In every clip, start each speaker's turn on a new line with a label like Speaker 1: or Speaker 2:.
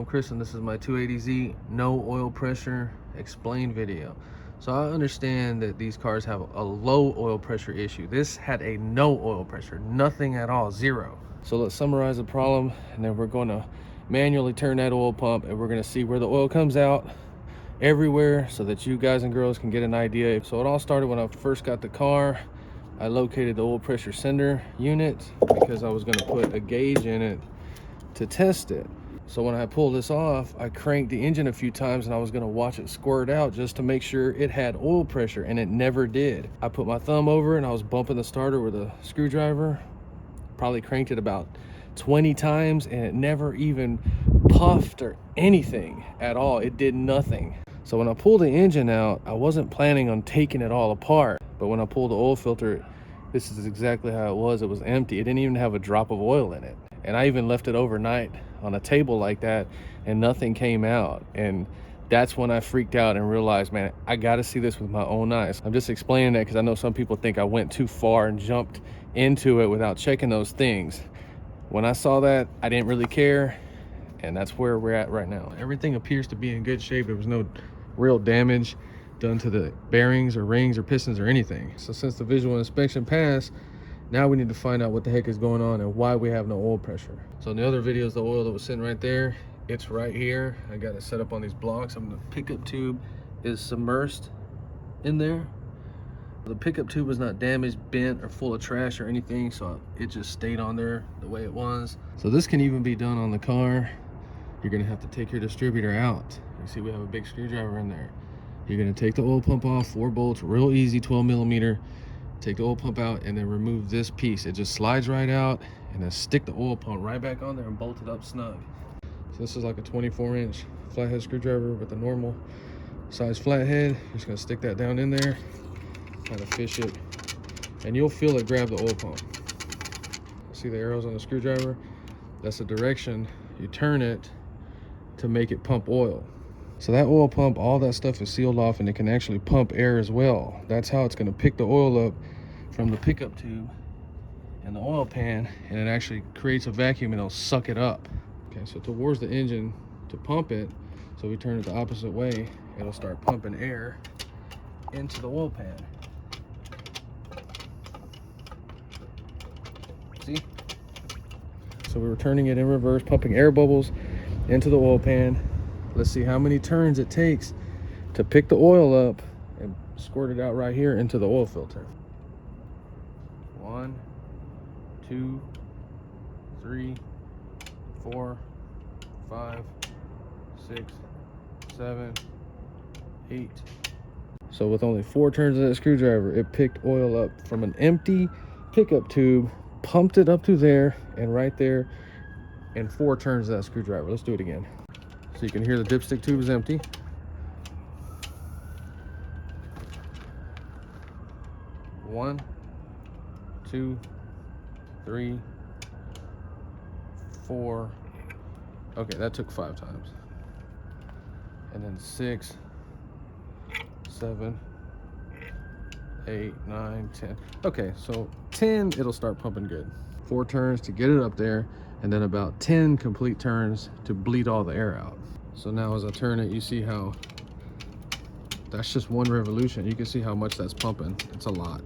Speaker 1: Chris and this is my 280Z no oil pressure explain video. So I understand that these cars have a low oil pressure issue. This had a no oil pressure, nothing at all, zero. So let's summarize the problem, and then we're going to manually turn that oil pump, and we're going to see where the oil comes out everywhere so that you guys and girls can get an idea. So it all started when I first got the car. I located the oil pressure sender unit because I was going to put a gauge in it to test it. So when I pulled this off, I cranked the engine a few times and I was going to watch it squirt out just to make sure it had oil pressure, and it never did. I put my thumb over and I was bumping the starter with a screwdriver, probably cranked it about 20 times, and it never even puffed or anything at all. It did nothing. So when I pulled the engine out, I wasn't planning on taking it all apart, but when I pulled the oil filter, this is exactly how it was. It was empty. It didn't even have a drop of oil in it. And I even left it overnight on a table like that, and nothing came out. And that's when I freaked out and realized, man, I got to see this with my own eyes. I'm just explaining that because I know some people think I went too far and jumped into it without checking those things. When I saw that, I didn't really care, and that's where we're at right now. Everything appears to be in good shape. There was no real damage done to the bearings or rings or pistons or anything. So since the visual inspection passed, now we need to find out what the heck is going on and why we have no oil pressure. So in the other videos, the oil that was sitting right there, it's right here. I got it set up on these blocks. The pickup tube is submersed in there. The pickup tube was not damaged, bent, or full of trash or anything, so it just stayed on there the way it was. So this can even be done on the car. You're gonna have to take your distributor out. You see we have a big screwdriver in there. You're gonna take the oil pump off, 4 bolts, real easy, 12 millimeter. Take the oil pump out and then remove this piece. It just slides right out, and then stick the oil pump right back on there and bolt it up snug. So this is like a 24-inch flathead screwdriver with a normal size flathead. You're just gonna stick that down in there, kind of fish it, and you'll feel it grab the oil pump. See the arrows on the screwdriver? That's the direction you turn it to make it pump oil. So that oil pump, all that stuff is sealed off, and it can actually pump air as well. That's how it's going to pick the oil up from the pickup tube and the oil pan, and it actually creates a vacuum and it'll suck it up. Okay, so towards the engine to pump it, so we turn it the opposite way, it'll start pumping air into the oil pan. See? So we were turning it in reverse, pumping air bubbles into the oil pan. Let's see how many turns it takes to pick the oil up and squirt it out right here into the oil filter. 1, 2, 3, 4, 5, 6, 7, 8. So with only 4 turns of that screwdriver, it picked oil up from an empty pickup tube, pumped it up to there and right there, in 4 turns of that screwdriver. Let's do it again. So you can hear the dipstick tube is empty. 1, 2, 3, 4. Okay, that took 5 times. And then 6, 7, 8, 9, 10. Okay, so 10, it'll start pumping good. 4 turns to get it up there, and then about 10 complete turns to bleed all the air out. So now as I turn it, you see how that's just 1 revolution. You can see how much that's pumping. It's a lot.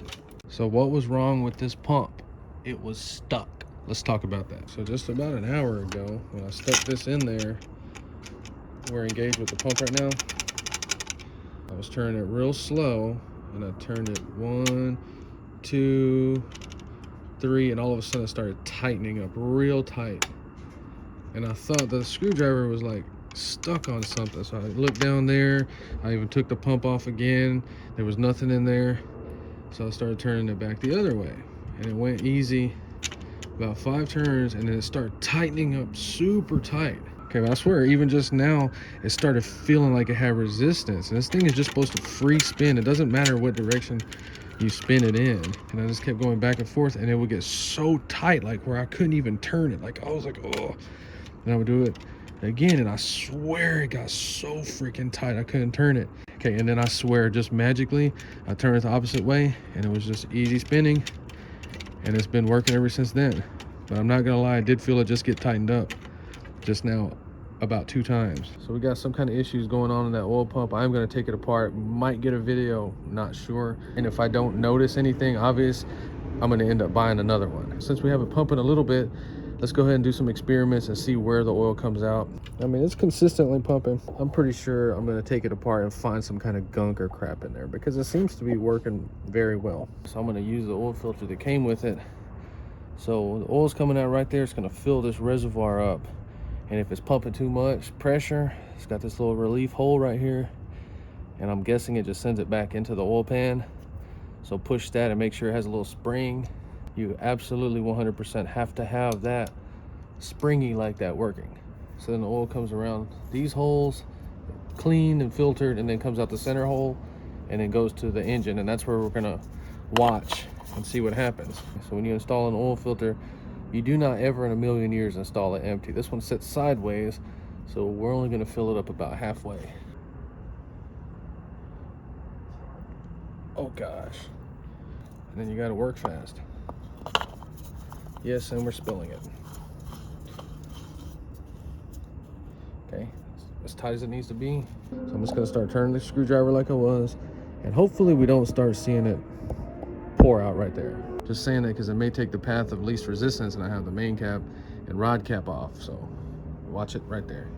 Speaker 1: So what was wrong with this pump? It was stuck. Let's talk about that. So just about an hour ago, when I stuck this in there, we're engaged with the pump right now. I was turning it real slow, and I turned it 1, 2, 3, and all of a sudden it started tightening up real tight. And I thought the screwdriver was like stuck on something. So I looked down there. I even took the pump off again. There was nothing in there. So I started turning it back the other way. And it went easy, about 5 turns, and then it started tightening up super tight. Okay, but I swear, even just now, it started feeling like it had resistance. And this thing is just supposed to free spin. It doesn't matter what direction you spin it in. And I just kept going back and forth, and it would get so tight, like where I couldn't even turn it. Like I was like, oh. And I would do it again, and I swear it got so freaking tight I couldn't turn it. Okay, and then I swear, just magically, I turned it the opposite way, and it was just easy spinning, and it's been working ever since then. But I'm not gonna lie, I did feel it just get tightened up just now about 2 times. So we got some kind of issues going on in that oil pump. I'm going to take it apart, might get a video, not sure. And if I don't notice anything obvious, I'm going to end up buying another one. Since we have it pumping a little bit, let's go ahead and do some experiments and see where the oil comes out. I mean, it's consistently pumping. I'm pretty sure I'm going to take it apart and find some kind of gunk or crap in there, because it seems to be working very well. So I'm going to use the oil filter that came with it. So the oil's coming out right there. It's going to fill this reservoir up. And if it's pumping too much pressure, it's got this little relief hole right here. And I'm guessing it just sends it back into the oil pan. So push that and make sure it has a little spring. You absolutely 100% have to have that springy like that working. So then the oil comes around these holes, cleaned and filtered, and then comes out the center hole and then goes to the engine. And that's where we're gonna watch and see what happens. So when you install an oil filter, you do not ever in a million years install it empty. This one sits sideways, so we're only gonna fill it up about halfway. Oh gosh. And then you gotta work fast. Yes, and we're spilling it. Okay, as tight as it needs to be. So I'm just gonna start turning the screwdriver like I was, and hopefully we don't start seeing it pour out right there. Just saying that because it may take the path of least resistance, and I have the main cap and rod cap off, so watch it right there.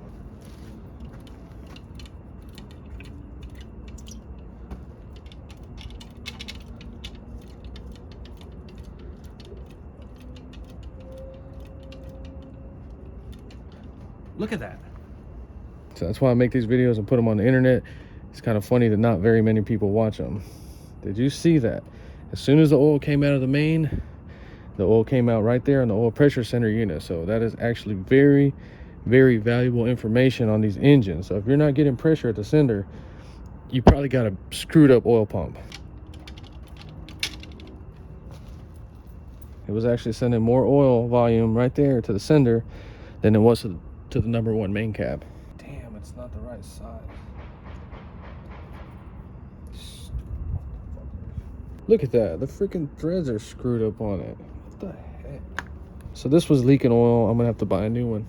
Speaker 1: Look at that. So that's why I make these videos and put them on the internet. It's kind of funny that not very many people watch them. Did you see that? As soon as the oil came out of the main, the oil came out right there in the oil pressure center unit. So that is actually very, very valuable information on these engines. So if you're not getting pressure at the sender, you probably got a screwed up oil pump. It was actually sending more oil volume right there to the sender than it was to the number 1 main cap. Damn, it's not the right side. Look at that, the freaking threads are screwed up on it. What the heck? So this was leaking oil. I'm gonna have to buy a new one.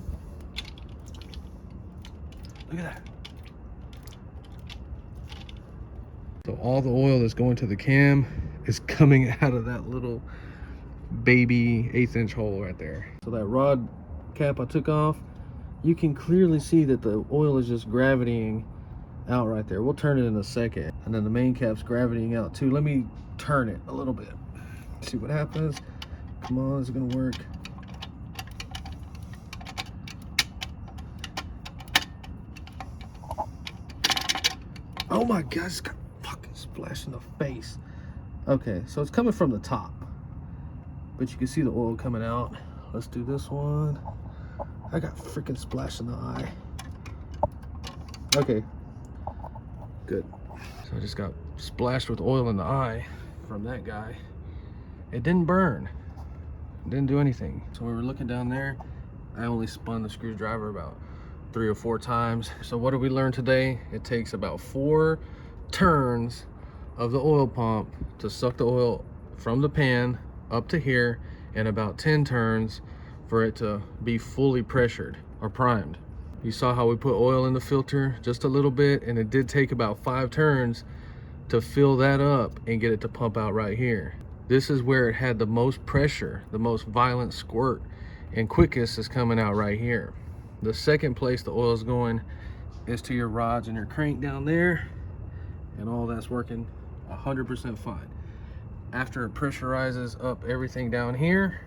Speaker 1: Look at that. So all the oil that's going to the cam is coming out of that little baby 1/8 inch hole right there. So that rod cap I took off, you can clearly see that the oil is just gravitying out right there. We'll turn it in a second. And then the main cap's gravitying out too. Let me turn it a little bit. See what happens. Come on, is it gonna work? Oh my God, it's got fucking splash in the face. Okay, so it's coming from the top, but you can see the oil coming out. Let's do this one. I got freaking splash in the eye. Okay, good. So I just got splashed with oil in the eye from that guy. It didn't burn. It didn't do anything. So we were looking down there. I only spun the screwdriver about 3 or 4 times. So what did we learn today? It takes about 4 turns of the oil pump to suck the oil from the pan up to here, and about 10 turns for it to be fully pressured or primed. You saw how we put oil in the filter just a little bit, and it did take about 5 turns to fill that up and get it to pump out right here. This is where it had the most pressure, the most violent squirt, and quickest is coming out right here. The second place the oil is going is to your rods and your crank down there, and all that's working 100% fine. After it pressurizes up everything down here,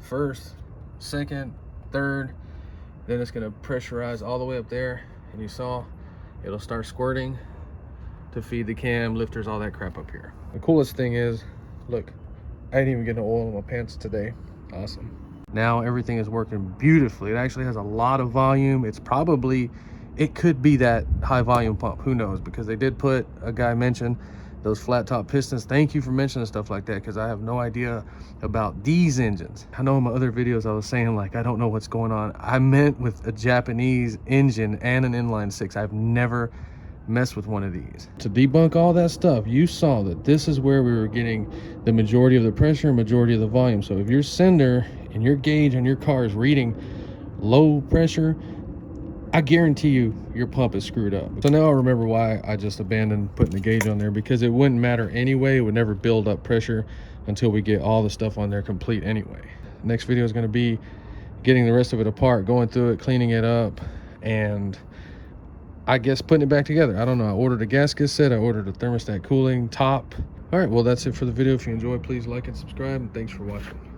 Speaker 1: first, second, third, then it's gonna pressurize all the way up there, and you saw it'll start squirting to feed the cam, lifters, all that crap up here. The coolest thing is, look, I didn't even get no oil in my pants today. Awesome. Now everything is working beautifully. It actually has a lot of volume. It's probably, it could be that high volume pump, who knows, because they did put, a guy mentioned those flat top pistons. Thank you for mentioning stuff like that, because I have no idea about these engines. I know in my other videos I was saying like I don't know what's going on. I meant with a Japanese engine and an inline 6. I've never messed with one of these. To debunk all that stuff, you saw that this is where we were getting the majority of the pressure and majority of the volume. So if your sender and your gauge on your car is reading low pressure, I guarantee you your pump is screwed up. So now I remember why I just abandoned putting the gauge on there, because it wouldn't matter anyway. It would never build up pressure until we get all the stuff on there complete anyway. Next video is going to be getting the rest of it apart, going through it, cleaning it up, and I guess putting it back together. I don't know. I ordered a gasket set. I ordered a thermostat cooling top. All right, well, that's it for the video. If you enjoyed, please like and subscribe, and thanks for watching.